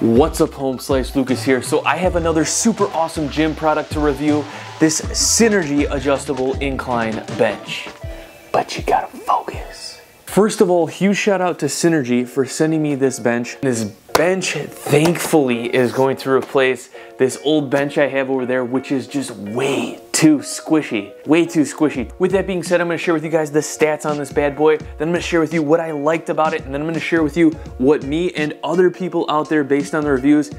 What's up, home slice? Lucas here. So I have another super awesome gym product to review, this Synergy adjustable incline bench. But you gotta focus. First of all, huge shout out to Synergy for sending me this bench. This bench, thankfully, is going to replace this old bench I have over there, which is just way too squishy. Way too squishy. With that being said, I'm gonna share with you guys the stats on this bad boy. Then I'm gonna share with you what I liked about it. And then I'm gonna share with you what me and other people out there, based on the reviews,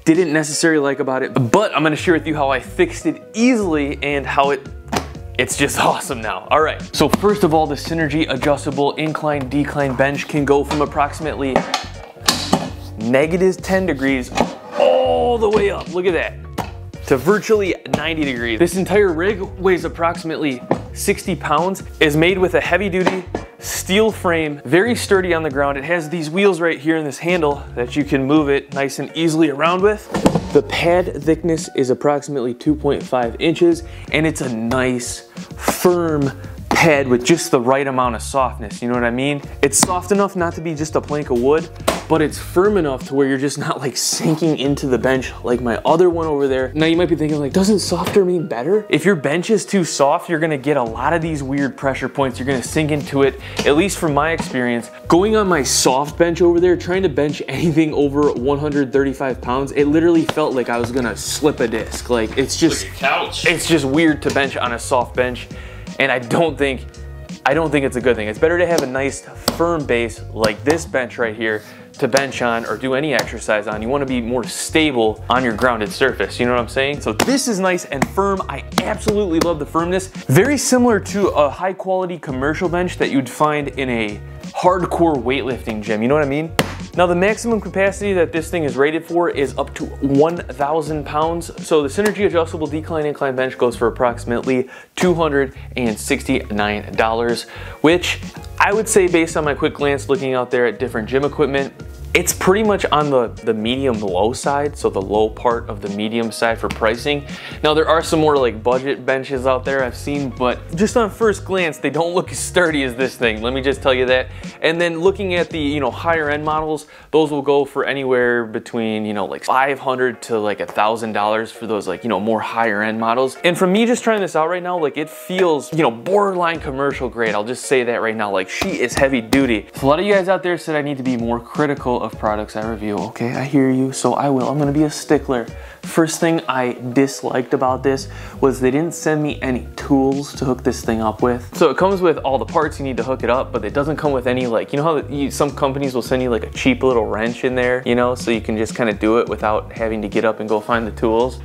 didn't necessarily like about it. But I'm gonna share with you how I fixed it easily and how it's just awesome now. All right, so first of all, the Synergy adjustable incline decline bench can go from approximately -10 degrees all the way up, look at that, to virtually 90 degrees. This entire rig weighs approximately 60 pounds, is made with a heavy duty steel frame, very sturdy on the ground. It has these wheels right here in this handle that you can move it nice and easily around with. The pad thickness is approximately 2.5 inches, and it's a nice, firm pad with just the right amount of softness, you know what I mean? It's soft enough not to be just a plank of wood, but it's firm enough to where you're just not like sinking into the bench like my other one over there. Now you might be thinking like, doesn't softer mean better? If your bench is too soft, you're gonna get a lot of these weird pressure points. You're gonna sink into it, at least from my experience. Going on my soft bench over there, trying to bench anything over 135 pounds, it literally felt like I was gonna slip a disc. Like it's just, like a couch. It's just weird to bench on a soft bench. And I don't think it's a good thing. It's better to have a nice firm base like this bench right here to bench on or do any exercise on. You want to be more stable on your grounded surface, you know what I'm saying? So this is nice and firm. I absolutely love the firmness. Very similar to a high quality commercial bench that you'd find in a hardcore weightlifting gym, you know what I mean? Now the maximum capacity that this thing is rated for is up to 1,000 pounds. So the Synergy adjustable decline incline bench goes for approximately $269, which I would say, based on my quick glance looking out there at different gym equipment, it's pretty much on the medium low side, so the low part of the medium side for pricing. Now there are some more like budget benches out there I've seen, but just on first glance, they don't look as sturdy as this thing. Let me just tell you that. And then looking at the, you know, higher end models, those will go for anywhere between, you know, like $500 to like $1,000 for those, like, you know, more higher end models. And from me just trying this out right now, like it feels, you know, borderline commercial grade. I'll just say that right now, like she is heavy duty. So a lot of you guys out there said I need to be more critical of products I review. Okay, I hear you, so I will. I'm gonna be a stickler. First thing I disliked about this was they didn't send me any tools to hook this thing up with. So it comes with all the parts you need to hook it up, but it doesn't come with any, like, you know how some companies will send you like a cheap little wrench in there, you know, so you can just kind of do it without having to get up and go find the tools.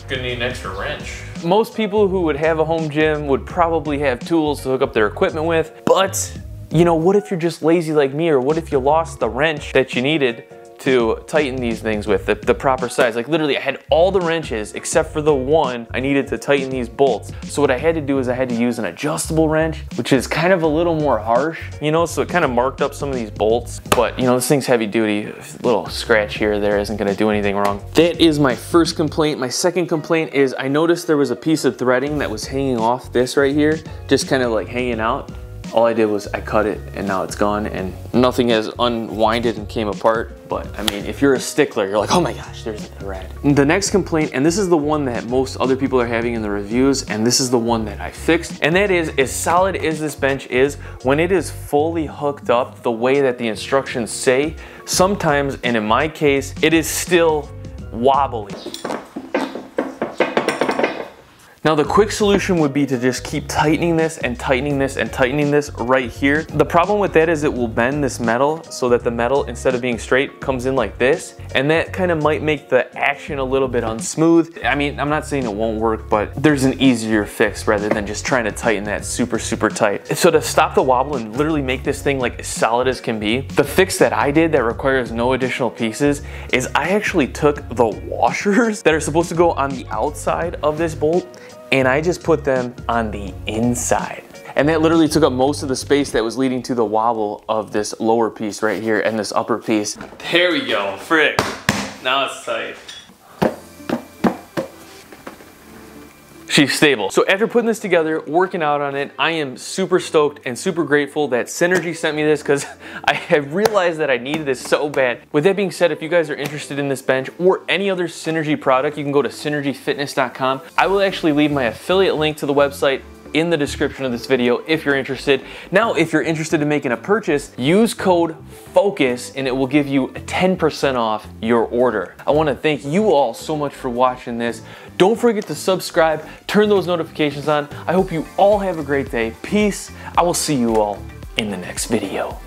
Gonna need an extra wrench. Most people who would have a home gym would probably have tools to hook up their equipment with, but you know, what if you're just lazy like me, or what if you lost the wrench that you needed to tighten these things with, the proper size? Like literally I had all the wrenches except for the one I needed to tighten these bolts. So what I had to do is I had to use an adjustable wrench, which is kind of a little more harsh, you know, so it kind of marked up some of these bolts. But you know, this thing's heavy duty. A little scratch here or there isn't gonna do anything wrong. That is my first complaint. My second complaint is I noticed there was a piece of threading that was hanging off this right here, just kind of like hanging out. All I did was I cut it and now it's gone, and nothing has unwinded and came apart. But I mean, if you're a stickler, you're like, oh my gosh, there's a thread. The next complaint, and this is the one that most other people are having in the reviews, and this is the one that I fixed, and that is, as solid as this bench is, when it is fully hooked up the way that the instructions say, sometimes, and in my case, it is still wobbly. Now the quick solution would be to just keep tightening this and tightening this and tightening this right here. The problem with that is it will bend this metal so that the metal, instead of being straight, comes in like this. And that kind of might make the action a little bit unsmooth. I mean, I'm not saying it won't work, but there's an easier fix rather than just trying to tighten that super, super tight. So to stop the wobble and literally make this thing like as solid as can be, the fix that I did that requires no additional pieces is I actually took the washers that are supposed to go on the outside of this bolt, and I just put them on the inside. And that literally took up most of the space that was leading to the wobble of this lower piece right here and this upper piece. There we go, frick. Now it's tight. she's stable. So after putting this together, working out on it, I am super stoked and super grateful that Synergy sent me this because I have realized that I needed this so bad. With that being said, if you guys are interested in this bench or any other Synergy product, you can go to synergyfitness.com. I will actually leave my affiliate link to the website in the description of this video if you're interested. Now, if you're interested in making a purchase, use code FOCUS and it will give you 10% off your order. I want to thank you all so much for watching this. Don't forget to subscribe, turn those notifications on. I hope you all have a great day. Peace. I will see you all in the next video.